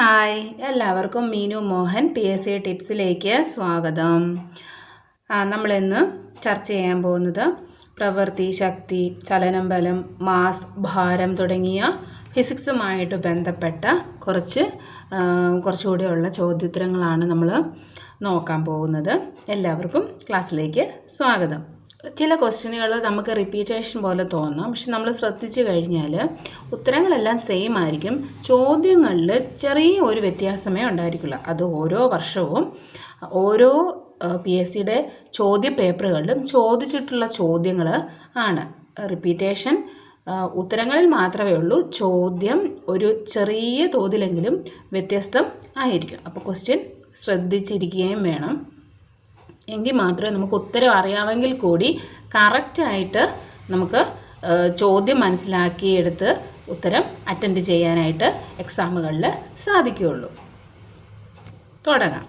Hi, എല്ലാവർക്കും Meenu Mohan PSC ടിപ്സിലേക്ക് സ്വാഗതം. നമ്മളിന്ന് ചർച്ച ചെയ്യാൻ പോകുന്നത് പ്രവൃത്തി, ശക്തി, ചലനം, ബലം, മാസ്, ഭാരം തുടങ്ങിയ ഫിസിക്സുമായിട്ട് ബന്ധപ്പെട്ട കുറച്ചുകൂടിയുള്ള ചോദ്യോത്തരങ്ങളാണ് നമ്മൾ നോക്കാൻ പോകുന്നത്. എല്ലാവർക്കും ക്ലാസ്സിലേക്ക് സ്വാഗതം. ചില ക്വസ്റ്റ്യനുകൾ നമുക്ക് റിപ്പീറ്റേഷൻ പോലെ തോന്നാം, പക്ഷെ നമ്മൾ ശ്രദ്ധിച്ചു കഴിഞ്ഞാൽ ഉത്തരങ്ങളെല്ലാം സെയിം ആയിരിക്കും. ചോദ്യങ്ങളിൽ ചെറിയ ഒരു വ്യത്യാസമേ ഉണ്ടായിരിക്കുള്ളൂ. അത് ഓരോ വർഷവും ഓരോ PSCയുടെ ചോദ്യ പേപ്പറുകളിലും ചോദിച്ചിട്ടുള്ള ചോദ്യങ്ങൾ ആണ്. റിപ്പീറ്റേഷൻ ഉത്തരങ്ങളിൽ മാത്രമേ ഉള്ളൂ. ചോദ്യം ഒരു ചെറിയ തോതിലെങ്കിലും വ്യത്യസ്തം ആയിരിക്കും. അപ്പോൾ ക്വസ്റ്റ്യൻ ശ്രദ്ധിച്ചിരിക്കുകയും വേണം. എങ്കിൽ മാത്രമേ നമുക്ക് ഉത്തരം അറിയാമെങ്കിൽ കൂടി കറക്റ്റായിട്ട് നമുക്ക് ചോദ്യം മനസ്സിലാക്കിയെടുത്ത് ഉത്തരം അറ്റൻഡ് ചെയ്യാനായിട്ട് എക്സാമുകളിൽ സാധിക്കുകയുള്ളൂ. തുടങ്ങാം.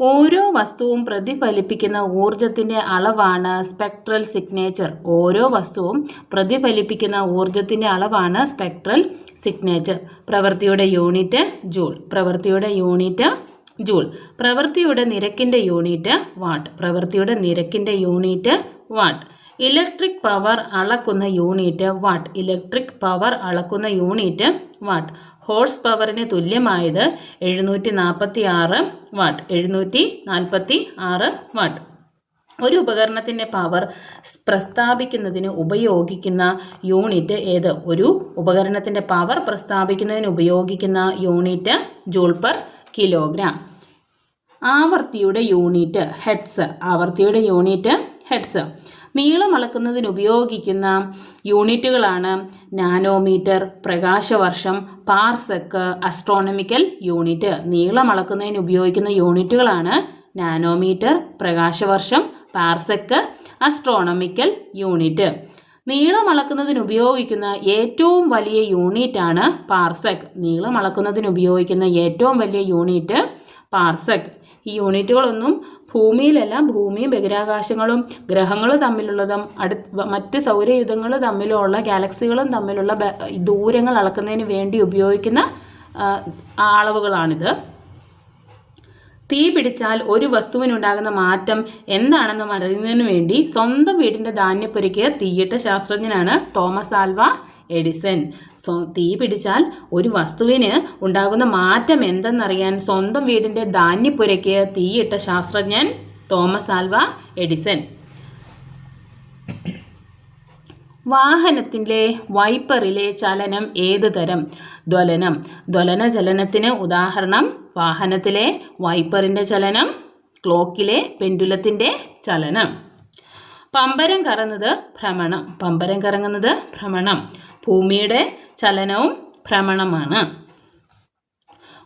ഓരോ വസ്തുവും പ്രതിഫലിപ്പിക്കുന്ന ഊർജത്തിൻ്റെ അളവാണ് സ്പെക്ട്രൽ സിഗ്നേച്ചർ. ഓരോ വസ്തുവും പ്രതിഫലിപ്പിക്കുന്ന ഊർജത്തിൻ്റെ അളവാണ് സ്പെക്ട്രൽ സിഗ്നേച്ചർ. പ്രവൃത്തിയുടെ യൂണിറ്റ് ജൂൾ. പ്രവൃത്തിയുടെ യൂണിറ്റ് ജൂൾ. പ്രവൃത്തിയുടെ നിരക്കിൻ്റെ യൂണിറ്റ് വാട്ട്. പ്രവൃത്തിയുടെ നിരക്കിൻ്റെ യൂണിറ്റ് വാട്ട്. ഇലക്ട്രിക് പവർ അളക്കുന്ന യൂണിറ്റ് വാട്ട്. ഇലക്ട്രിക് പവർ അളക്കുന്ന യൂണിറ്റ് വാട്ട്. ഹോഴ്സ് പവറിന് തുല്യമായത് 746 വാട്ട്. 746 വാട്ട്. ഒരു ഉപകരണത്തിൻ്റെ പവർ പ്രസ്താവിക്കുന്നതിന് ഉപയോഗിക്കുന്ന യൂണിറ്റ് ഏത്? ഒരു ഉപകരണത്തിൻ്റെ പവർ പ്രസ്താവിക്കുന്നതിന് ഉപയോഗിക്കുന്ന യൂണിറ്റ് ജൂൾ പെർ കിലോഗ്രാം. ആവർത്തിയുടെ യൂണിറ്റ് ഹെഡ്സ്. ആവർത്തിയുടെ യൂണിറ്റ് ഹെഡ്സ്. നീളം അളക്കുന്നതിന് ഉപയോഗിക്കുന്ന യൂണിറ്റുകളാണ് നാനോമീറ്റർ, പ്രകാശവർഷം, പാർസെക്ക്, അസ്ട്രോണമിക്കൽ യൂണിറ്റ്. നീളം അളക്കുന്നതിന് ഉപയോഗിക്കുന്ന യൂണിറ്റുകളാണ് നാനോമീറ്റർ, പ്രകാശവർഷം, പാർസെക്ക്, അസ്ട്രോണമിക്കൽ യൂണിറ്റ്. നീളം അളക്കുന്നതിന് ഉപയോഗിക്കുന്ന ഏറ്റവും വലിയ യൂണിറ്റാണ് പാർസെക്. നീളം അളക്കുന്നതിന് ഉപയോഗിക്കുന്ന ഏറ്റവും വലിയ യൂണിറ്റ് പാർസെക്. ഈ യൂണിറ്റുകളൊന്നും ഭൂമിയിലെല്ലാം ഭൂമിയും ബഹിരാകാശങ്ങളും ഗ്രഹങ്ങളും തമ്മിലുള്ളതും മറ്റ് സൗരയുധങ്ങൾ തമ്മിലുള്ള ഗാലക്സികളും തമ്മിലുള്ള ദൂരങ്ങൾ അളക്കുന്നതിന് വേണ്ടി ഉപയോഗിക്കുന്ന അളവുകളാണിത്. തീ പിടിച്ചാൽ ഒരു വസ്തുവിനുണ്ടാകുന്ന മാറ്റം എന്താണെന്ന് അറിയുന്നതിന് വേണ്ടി സ്വന്തം വീടിൻ്റെ ധാന്യപ്പുരയ്ക്ക് തീയിട്ട ശാസ്ത്രജ്ഞനാണ് തോമസ് ആൽവ എഡിസൺ. തീ പിടിച്ചാൽ ഒരു വസ്തുവിന് ഉണ്ടാകുന്ന മാറ്റം എന്തെന്നറിയാൻ സ്വന്തം വീടിൻ്റെ ധാന്യപ്പുരയ്ക്ക് തീയിട്ട ശാസ്ത്രജ്ഞൻ തോമസ് ആൽവ എഡിസൺ. വാഹനത്തിൻ്റെ വൈപ്പറിലെ ചലനം ഏത് തരം? ദ്വലനം. ദ്വലന ചലനത്തിന് ഉദാഹരണം വാഹനത്തിലെ വൈപ്പറിൻ്റെ ചലനം, ക്ലോക്കിലെ പെൻഡുലത്തിൻ്റെ ചലനം. പമ്പരം കറങ്ങുന്നത് ഭ്രമണം. പമ്പരം കറങ്ങുന്നത് ഭ്രമണം. ഭൂമിയുടെ ചലനവും ഭ്രമണമാണ്.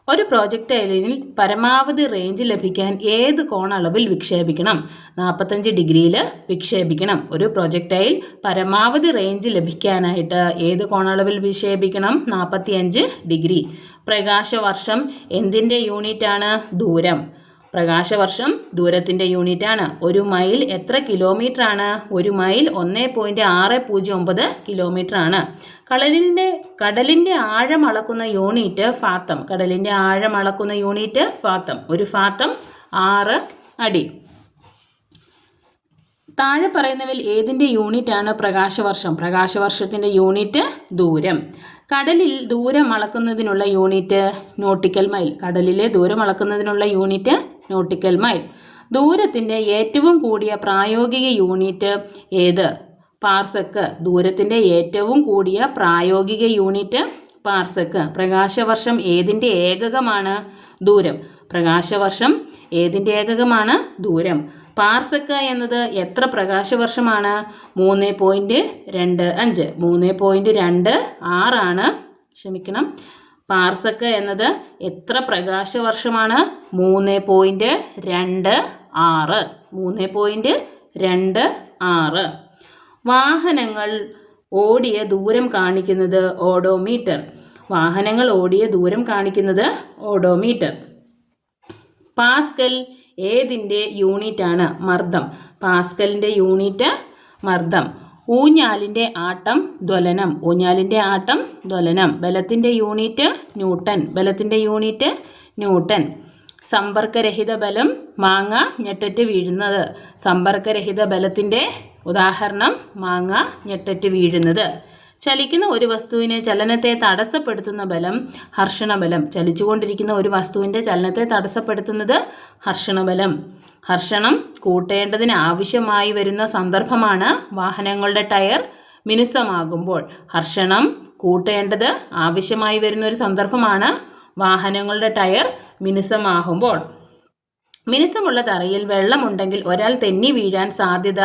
ഒരു പ്രോജക്ടൈലിൽ പരമാവധി റേഞ്ച് ലഭിക്കാൻ ഏത് കോണളവിൽ വിക്ഷേപിക്കണം? 45 ഡിഗ്രിയിൽ വിക്ഷേപിക്കണം. ഒരു പ്രോജക്ടൈൽ പരമാവധി റേഞ്ച് ലഭിക്കാനായിട്ട് ഏത് കോണളവിൽ വിക്ഷേപിക്കണം? 45 ഡിഗ്രി. പ്രകാശവർഷം എന്തിൻ്റെ യൂണിറ്റാണ്? ദൂരം. പ്രകാശവർഷം ദൂരത്തിൻ്റെ യൂണിറ്റാണ്. ഒരു മൈൽ എത്ര കിലോമീറ്റർ ആണ്? ഒരു മൈൽ 1.609 കിലോമീറ്റർ ആണ്. കടലിൻ്റെ ആഴം അളക്കുന്ന യൂണിറ്റ് ഫാത്തം. കടലിൻ്റെ ആഴം അളക്കുന്ന യൂണിറ്റ് ഫാത്തം. ഒരു ഫാത്തം 6 അടി. താഴെ പറയുന്നവയിൽ ഏതിൻ്റെ യൂണിറ്റാണ് പ്രകാശവർഷം? പ്രകാശവർഷത്തിൻ്റെ യൂണിറ്റ് ദൂരം. കടലിൽ ദൂരം അളക്കുന്നതിനുള്ള യൂണിറ്റ് നോട്ടിക്കൽ മൈൽ. കടലിലെ ദൂരം അളക്കുന്നതിനുള്ള യൂണിറ്റ് നോട്ടിക്കൽ മൈൽ. ദൂരത്തിൻ്റെ ഏറ്റവും കൂടിയ പ്രായോഗിക യൂണിറ്റ് ഏത്? പാർസെക്ക്. ദൂരത്തിൻ്റെ ഏറ്റവും കൂടിയ പ്രായോഗിക യൂണിറ്റ് പാർസെക്ക്. പ്രകാശവർഷം ഏതിൻ്റെ ഏകകമാണ്? ദൂരം. പ്രകാശവർഷം ഏതിൻ്റെ ഏകകമാണ്? ദൂരം. പാർസെക്ക് എന്നത് എത്ര പ്രകാശവർഷമാണ്? 3.25. 3.26 ആണ്. ക്ഷമിക്കണം. പാർസെക്ക് എന്നത് എത്ര പ്രകാശവർഷമാണ്? 3.26. 3.26. വാഹനങ്ങൾ ഓടിയ ദൂരം കാണിക്കുന്നത് ഓഡോമീറ്റർ. വാഹനങ്ങൾ ഓടിയ ദൂരം കാണിക്കുന്നത് ഓഡോമീറ്റർ. പാസ്കൽ ഏതിൻ്റെ യൂണിറ്റാണ്? മർദ്ദം. പാസ്കലിൻ്റെ യൂണിറ്റ് മർദ്ദം. ഊഞ്ഞാലിൻ്റെ ആട്ടം ദ്വലനം. ഊഞ്ഞാലിൻ്റെ ആട്ടം ദ്വലനം. ബലത്തിൻ്റെ യൂണിറ്റ് ന്യൂട്ടൺ. ബലത്തിൻ്റെ യൂണിറ്റ് ന്യൂട്ടൺ. സമ്പർക്കരഹിത ബലം മാങ്ങ ഞെട്ടറ്റ് വീഴുന്നത്. സമ്പർക്കരഹിത ബലത്തിൻ്റെ ഉദാഹരണം മാങ്ങ ഞെട്ടറ്റ് വീഴുന്നത്. ചലിക്കുന്ന ഒരു വസ്തുവിന് ചലനത്തെ തടസ്സപ്പെടുത്തുന്ന ബലം ഹർഷണബലം. ചലിച്ചുകൊണ്ടിരിക്കുന്ന ഒരു വസ്തുവിൻ്റെ ചലനത്തെ തടസ്സപ്പെടുത്തുന്നത് ഹർഷണബലം. ഹർഷണം കൂട്ടേണ്ടതിന് ആവശ്യമായി വരുന്ന സന്ദർഭമാണ് വാഹനങ്ങളുടെ ടയർ മിനുസമാകുമ്പോൾ. ഹർഷണം കൂട്ടേണ്ടത് ആവശ്യമായി വരുന്ന ഒരു സന്ദർഭമാണ് വാഹനങ്ങളുടെ ടയർ മിനുസമാകുമ്പോൾ. മിനുസമുള്ള തറയിൽ വെള്ളമുണ്ടെങ്കിൽ ഒരാൾ തെന്നി വീഴാൻ സാധ്യത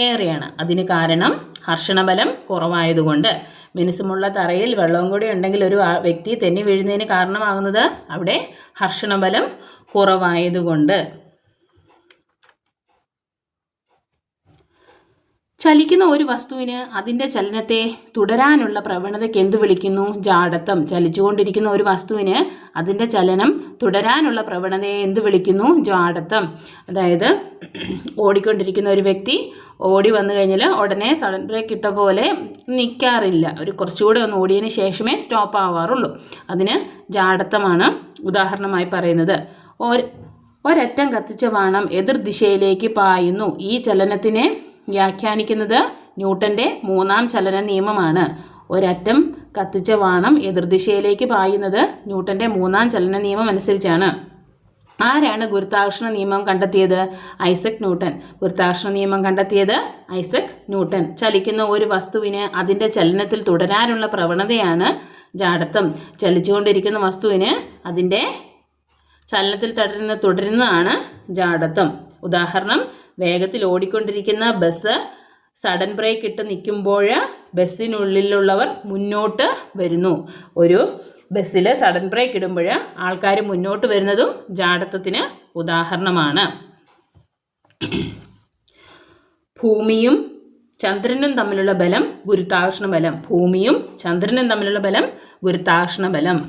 ഏറെയാണ്. അതിന് കാരണം ഹർഷണബലം കുറവായതുകൊണ്ട്. മിനുസമുള്ള തറയിൽ വെള്ളവും കൂടി ഉണ്ടെങ്കിൽ ഒരു വ്യക്തി തെന്നി വീഴുന്നതിന് കാരണമാകുന്നത് അവിടെ ഹർഷണബലം കുറവായതുകൊണ്ട്. ചലിക്കുന്ന ഒരു വസ്തുവിന് അതിൻ്റെ ചലനത്തെ തുടരാനുള്ള പ്രവണതയ്ക്ക് എന്ത് വിളിക്കുന്നു? ജാഡത്വം. ചലിച്ചുകൊണ്ടിരിക്കുന്ന ഒരു വസ്തുവിന് അതിൻ്റെ ചലനം തുടരാനുള്ള പ്രവണതയെ എന്ത് വിളിക്കുന്നു? ജാഡത്വം. അതായത് ഓടിക്കൊണ്ടിരിക്കുന്ന ഒരു വ്യക്തി ഓടി വന്നു കഴിഞ്ഞാൽ ഉടനെ സഡൻ ബ്രേക്ക് ഇട്ട പോലെ നിൽക്കാറില്ല. ഒരു കുറച്ചുകൂടെ ഒന്ന് ഓടിയതിന് ശേഷമേ സ്റ്റോപ്പ് ആവാറുള്ളൂ. അതിന് ജാഡത്വമാണ് ഉദാഹരണമായി പറയുന്നത്. ഒരറ്റം കത്തിച്ച ബാണം എതിർദിശയിലേക്ക് പായുന്നു. ഈ ചലനത്തിനെ വ്യാഖ്യാനിക്കുന്നത് ന്യൂട്ടൻ്റെ മൂന്നാം ചലന നിയമമാണ്. ഒരറ്റം കത്തിച്ച ബാണം എതിർദിശയിലേക്ക് പായുന്നത് ന്യൂട്ടൻ്റെ മൂന്നാം ചലന നിയമം അനുസരിച്ചാണ്. ആരാണ് ഗുരുത്വാകർഷണ നിയമം കണ്ടെത്തിയത്? Isaac Newton. ഗുരുത്വാകർഷണ നിയമം കണ്ടെത്തിയത് ഐസക് ന്യൂട്ടൻ. ചലിക്കുന്ന ഒരു വസ്തുവിന് അതിൻ്റെ ചലനത്തിൽ തുടരാനുള്ള പ്രവണതയാണ് ജാഡത്വം. ചലിച്ചുകൊണ്ടിരിക്കുന്ന വസ്തുവിന് അതിൻ്റെ ചലനത്തിൽ തുടരുന്നതാണ് ജാഡത്വം. ഉദാഹരണം, വേഗത്തിൽ ഓടിക്കൊണ്ടിരിക്കുന്ന ബസ് സഡൻ ബ്രേക്ക് ഇട്ട് നിൽക്കുമ്പോൾ ബസ്സിനുള്ളിലുള്ളവർ മുന്നോട്ട് വരുന്നു. ഒരു ബസ്സിൽ സഡൻ ബ്രേക്ക് ഇടുമ്പോൾ ആൾക്കാർ മുന്നോട്ട് വരുന്നതും ജാഡത്വത്തിന് ഉദാഹരണമാണ്. ഭൂമിയും ചന്ദ്രനും തമ്മിലുള്ള ബലം ഗുരുത്വാകർഷണ ബലം. ഭൂമിയും ചന്ദ്രനും തമ്മിലുള്ള ബലം ഗുരുത്വാകർഷണ ബലം.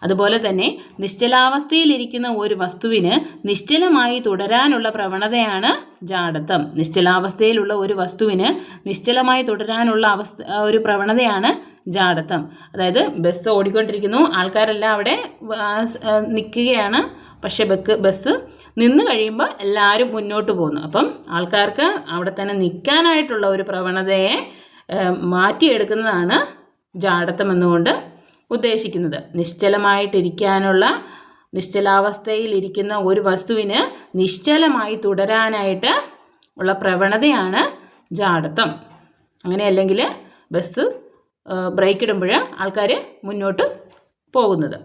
അതുപോലെ തന്നെ നിശ്ചലാവസ്ഥയിലിരിക്കുന്ന ഒരു വസ്തുവിന് നിശ്ചലമായി തുടരാനുള്ള പ്രവണതയാണ് ജാഡത്വം. നിശ്ചലാവസ്ഥയിലുള്ള ഒരു വസ്തുവിന് നിശ്ചലമായി തുടരാനുള്ള ഒരു പ്രവണതയാണ് ജാഡത്വം. അതായത് ബസ് ഓടിക്കൊണ്ടിരിക്കുന്നു, ആൾക്കാരെല്ലാം അവിടെ നിൽക്കുകയാണ്. പക്ഷെ ബസ് നിന്ന് കഴിയുമ്പോൾ എല്ലാവരും മുന്നോട്ട് പോകുന്നു. അപ്പം ആൾക്കാർക്ക് അവിടെ തന്നെ നിൽക്കാനായിട്ടുള്ള ഒരു പ്രവണതയെ മാറ്റിയെടുക്കുന്നതാണ് ജാഡത്വം എന്നുകൊണ്ട് ഉദ്ദേശിക്കുന്നത്. നിശ്ചലാവസ്ഥയിലിരിക്കുന്ന ഒരു വസ്തുവിന് നിശ്ചലമായി തുടരാനായിട്ട് ഉള്ള പ്രവണതയാണ് ജാഡത്വം. അങ്ങനെയല്ലെങ്കിൽ ബസ് ബ്രേക്ക് ഇടുമ്പോൾ ആൾക്കാർ മുന്നോട്ട് പോകുന്നത്.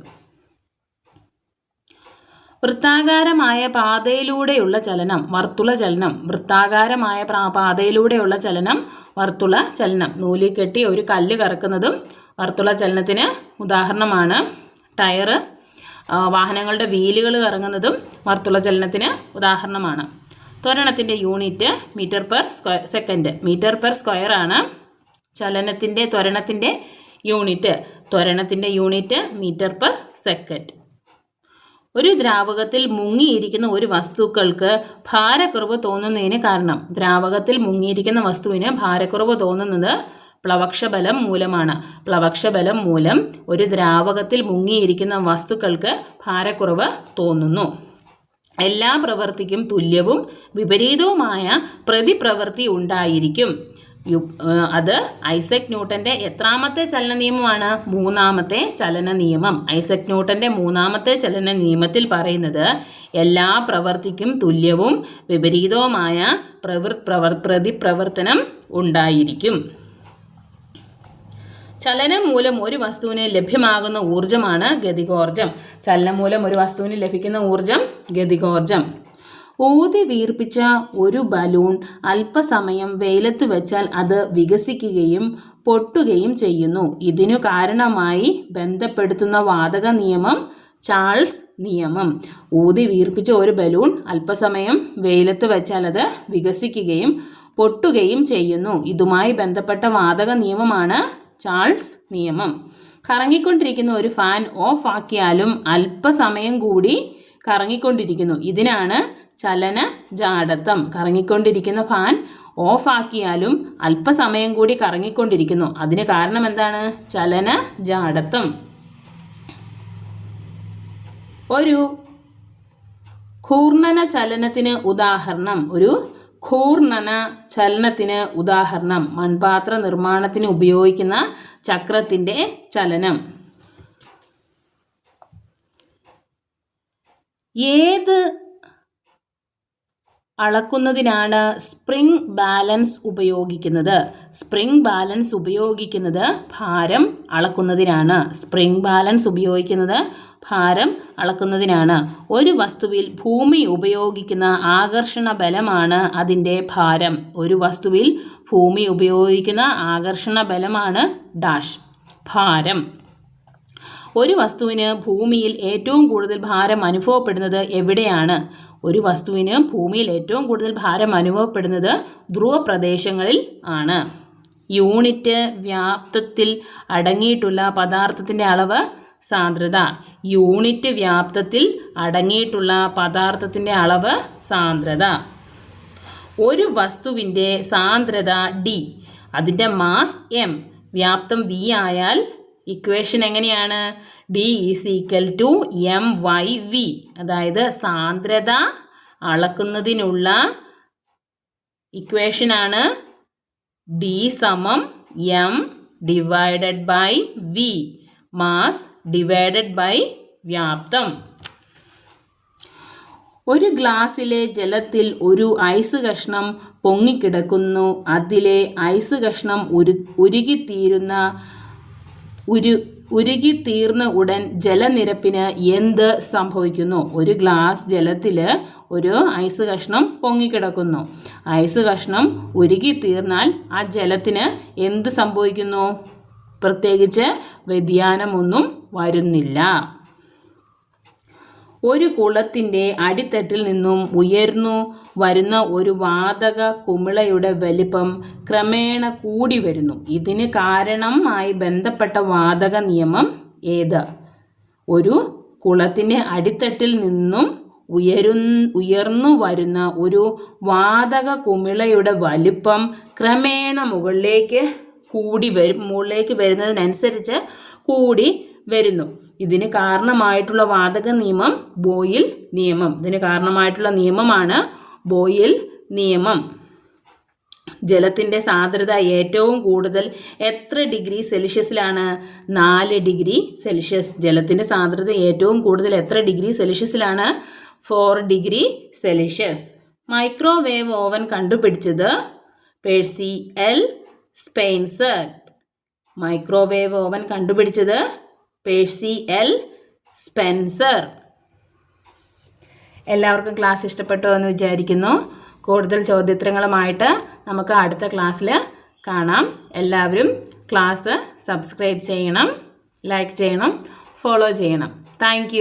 വൃത്താകാരമായ പാതയിലൂടെയുള്ള ചലനം വർത്തുള ചലനം. വൃത്താകാരമായ പാതയിലൂടെയുള്ള ചലനം വർത്തുള ചലനം. നൂലിൽ കെട്ടി ഒരു കല്ല് കറക്കുന്നതും വർത്തുള ചലനത്തിന് ഉദാഹരണമാണ്. ടയർ, വാഹനങ്ങളുടെ വീലുകൾ കറങ്ങുന്നതും വർത്തുള ചലനത്തിന് ഉദാഹരണമാണ്. ത്വരണത്തിൻ്റെ unit metre per second. Metre per square ആണ് ത്വരണത്തിൻ്റെ യൂണിറ്റ്. ത്വരണത്തിൻ്റെ യൂണിറ്റ് മീറ്റർ പെർ സെക്കൻഡ്. ഒരു ദ്രാവകത്തിൽ മുങ്ങിയിരിക്കുന്ന ഒരു വസ്തുക്കൾക്ക് ഭാരക്കുറവ് തോന്നുന്നതിന് കാരണം. ദ്രാവകത്തിൽ മുങ്ങിയിരിക്കുന്ന വസ്തുവിന് ഭാരക്കുറവ് തോന്നുന്നത് പ്ലവക്ഷബലം മൂലമാണ്. പ്ലവക്ഷബലം മൂലം ഒരു ദ്രാവകത്തിൽ മുങ്ങിയിരിക്കുന്ന വസ്തുക്കൾക്ക് ഭാരക്കുറവ് തോന്നുന്നു. എല്ലാ പ്രവൃത്തിക്കും തുല്യവും വിപരീതവുമായ പ്രതിപ്രവൃത്തി ഉണ്ടായിരിക്കും. അത് ഐസക് ന്യൂട്ടൻ്റെ എത്രാമത്തെ ചലന നിയമമാണ്? മൂന്നാമത്തെ ചലന നിയമം. ഐസക് ന്യൂട്ടൻ്റെ മൂന്നാമത്തെ ചലന നിയമത്തിൽ പറയുന്നത് എല്ലാ പ്രവൃത്തിക്കും തുല്യവും വിപരീതവുമായ പ്രതിപ്രവർത്തനം ഉണ്ടായിരിക്കും. ചലനം മൂലം ഒരു വസ്തുവിന് ലഭ്യമാകുന്ന ഊർജ്ജമാണ് ഗതികോർജ്ജം. ചലനം മൂലം ഒരു വസ്തുവിന് ലഭിക്കുന്ന ഊർജ്ജം ഗതികോർജ്ജം. ഊതി വീർപ്പിച്ച ഒരു ബലൂൺ അല്പസമയം വെയിലത്ത് വെച്ചാൽ അത് വികസിക്കുകയും പൊട്ടുകയും ചെയ്യുന്നു. ഇതിനു കാരണമായി ബന്ധപ്പെടുത്തുന്ന വാതക നിയമം ചാൾസ് നിയമം. ഊതി വീർപ്പിച്ച ഒരു ബലൂൺ അല്പസമയം വെയിലത്ത് വെച്ചാൽ അത് വികസിക്കുകയും പൊട്ടുകയും ചെയ്യുന്നു. ഇതുമായി ബന്ധപ്പെട്ട വാതക നിയമമാണ് ചാൾസ് നിയമം. കറങ്ങിക്കൊണ്ടിരിക്കുന്ന ഒരു ഫാൻ ഓഫ് ആക്കിയാലും അല്പസമയം കൂടി കറങ്ങിക്കൊണ്ടിരിക്കുന്നു. ഇതിനാണ് ചലന ജാഡത്വം. കറങ്ങിക്കൊണ്ടിരിക്കുന്ന ഫാൻ ഓഫാക്കിയാലും അല്പസമയം കൂടി കറങ്ങിക്കൊണ്ടിരിക്കുന്നു. അതിന് കാരണം എന്താണ്? ചലന ജാഡത്വം. ഒരു ഘൂർണന ചലനത്തിന് ഉദാഹരണം മൺപാത്ര നിർമ്മാണത്തിന് ഉപയോഗിക്കുന്ന ചക്രത്തിൻ്റെ ചലനം. ഏത് അളക്കുന്നതിനാണ് സ്പ്രിംഗ് ബാലൻസ് ഉപയോഗിക്കുന്നത്? സ്പ്രിംഗ് ബാലൻസ് ഉപയോഗിക്കുന്നത് ഭാരം അളക്കുന്നതിനാണ്. ഒരു വസ്തുവിൽ ഭൂമി ഉപയോഗിക്കുന്ന ആകർഷണ ബലമാണ് അതിൻ്റെ ഭാരം. ഭാരം. ഒരു വസ്തുവിന് ഭൂമിയിൽ ഏറ്റവും കൂടുതൽ ഭാരം അനുഭവപ്പെടുന്നത് എവിടെയാണ്? ധ്രുവ പ്രദേശങ്ങളിൽ ആണ്. യൂണിറ്റ് വ്യാപ്തത്തിൽ അടങ്ങിയിട്ടുള്ള പദാർത്ഥത്തിൻ്റെ അളവ് സാന്ദ്രത. ഒരു വസ്തുവിൻ്റെ സാന്ദ്രത D, അതിൻ്റെ മാസ് M, വ്യാപ്തം V ആയാൽ ഇക്വേഷൻ എങ്ങനെയാണ്? D = mv. അതായത് സാന്ദ്രത അളക്കുന്നതിനുള്ള ഇക്വേഷനാണ് D m / v, മാസ് / വ്യാപ്തം. ഒരു ഗ്ലാസ്സിലെ ജലത്തിൽ ഒരു ഐസ് കഷ്ണം പൊങ്ങിക്കിടക്കുന്നു. അതിലെ ഐസ് കഷ്ണം ഉരുകിത്തീർന്ന ഉടൻ ജലനിരപ്പിന് എന്ത് സംഭവിക്കുന്നു? ഒരു ഗ്ലാസ് ജലത്തിൽ ഒരു ഐസ് കഷ്ണം പൊങ്ങിക്കിടക്കുന്നു. ഐസ് കഷ്ണം ഉരുകിത്തീർന്നാൽ ആ ജലത്തിന് എന്ത് സംഭവിക്കുന്നു? പ്രത്യേകിച്ച് വ്യതിയാനമൊന്നും വരുന്നില്ല. ഒരു കുളത്തിൻ്റെ അടിത്തട്ടിൽ നിന്നും ഉയർന്നു വരുന്ന ഒരു വാതക കുമിളയുടെ വലിപ്പം ക്രമേണ കൂടി വരുന്നു. ഇതിന് കാരണമായി ബന്ധപ്പെട്ട വാതക നിയമം ഏത്? ഒരു കുളത്തിൻ്റെ അടിത്തട്ടിൽ നിന്നും ഉയർന്നു വരുന്ന ഒരു വാതക കുമിളയുടെ വലിപ്പം ക്രമേണ മുകളിലേക്ക് വരുന്നതിനനുസരിച്ച് കൂടി വരുന്നു. ഇതിന് കാരണമായിട്ടുള്ള വാതക നിയമം ബോയിൽ നിയമം. നിയമമാണ് ബോയിൽ നിയമം. ജലത്തിൻ്റെ സാന്ദ്രത ഏറ്റവും കൂടുതൽ എത്ര ഡിഗ്രി സെൽഷ്യസിലാണ്? 4 ഡിഗ്രി സെൽഷ്യസ്. ജലത്തിൻ്റെ സാന്ദ്രത ഏറ്റവും കൂടുതൽ എത്ര ഡിഗ്രി സെൽഷ്യസിലാണ്? 4 ഡിഗ്രി സെൽഷ്യസ്. മൈക്രോവേവ് ഓവൻ കണ്ടുപിടിച്ചത് പേഴ്സി എൽ സ്പെൻസർ. എല്ലാവർക്കും ക്ലാസ് ഇഷ്ടപ്പെട്ടോ എന്ന് വിചാരിക്കുന്നു. കൂടുതൽ ചോദ്യോത്തരങ്ങളുമായിട്ട് നമുക്ക് അടുത്ത ക്ലാസ്സിൽ കാണാം. എല്ലാവരും ക്ലാസ് സബ്സ്ക്രൈബ് ചെയ്യണം, ലൈക്ക് ചെയ്യണം, ഫോളോ ചെയ്യണം. താങ്ക്